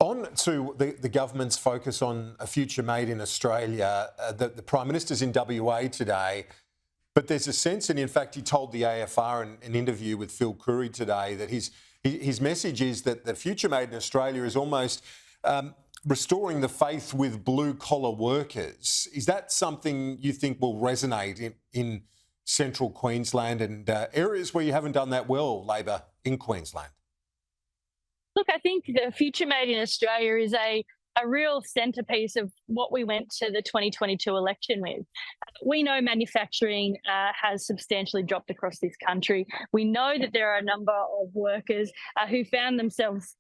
On to the government's focus on a future made in Australia. The Prime Minister's in WA today, but there's a sense, and in fact he told the AFR in an interview with Phil Curry today, that his message is that the future made in Australia is almost restoring the faith with blue-collar workers. Is that something you think will resonate in central Queensland and areas where you haven't done that well, Labor, in Queensland? Look, I think the Future Made in Australia is a real centrepiece of what we went to the 2022 election with. We know manufacturing has substantially dropped across this country. We know that there are a number of workers who found themselves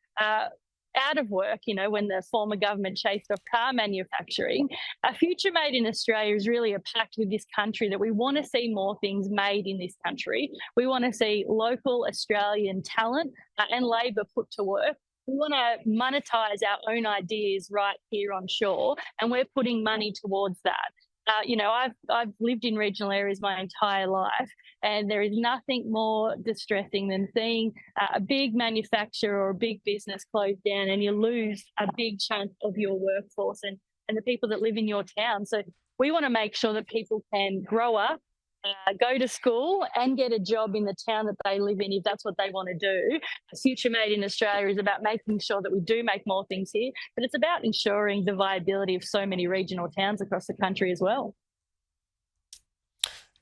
out of work, when the former government chased off car manufacturing. A Future Made in Australia is really a pact with this country that we want to see more things made in this country. We want to see local Australian talent and labour put to work. We want to monetize our own ideas right here on shore, and we're putting money towards that. I've lived in regional areas my entire life, and there is nothing more distressing than seeing a big manufacturer or a big business close down and you lose a big chunk of your workforce and the people that live in your town. So we want to make sure that people can grow up, go to school and get a job in the town that they live in if that's what they want to do. Future Made in Australia is about making sure that we do make more things here, but it's about ensuring the viability of so many regional towns across the country as well.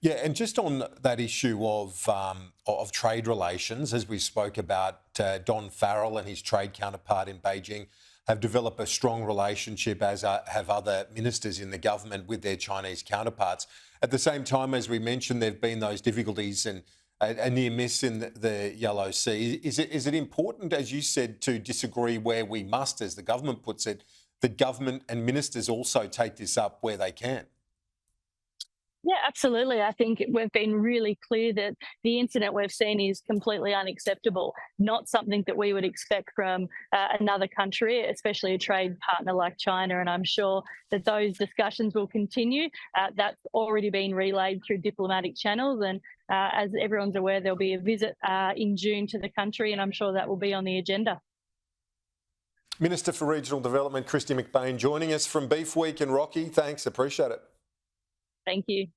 Yeah, and just on that issue of trade relations, as we spoke about, Don Farrell and his trade counterpart in Beijing have developed a strong relationship, as have other ministers in the government with their Chinese counterparts. At the same time, as we mentioned, there have been those difficulties and a near miss in the Yellow Sea. Is it important, as you said, to disagree where we must, as the government puts it, that government and ministers also take this up where they can? Yeah, absolutely. I think we've been really clear that the incident we've seen is completely unacceptable, not something that we would expect from another country, especially a trade partner like China. And I'm sure that those discussions will continue. That's already been relayed through diplomatic channels. And as everyone's aware, there'll be a visit in June to the country, and I'm sure that will be on the agenda. Minister for Regional Development, Kristy McBain, joining us from Beef Week in Rocky. Thanks, appreciate it. Thank you.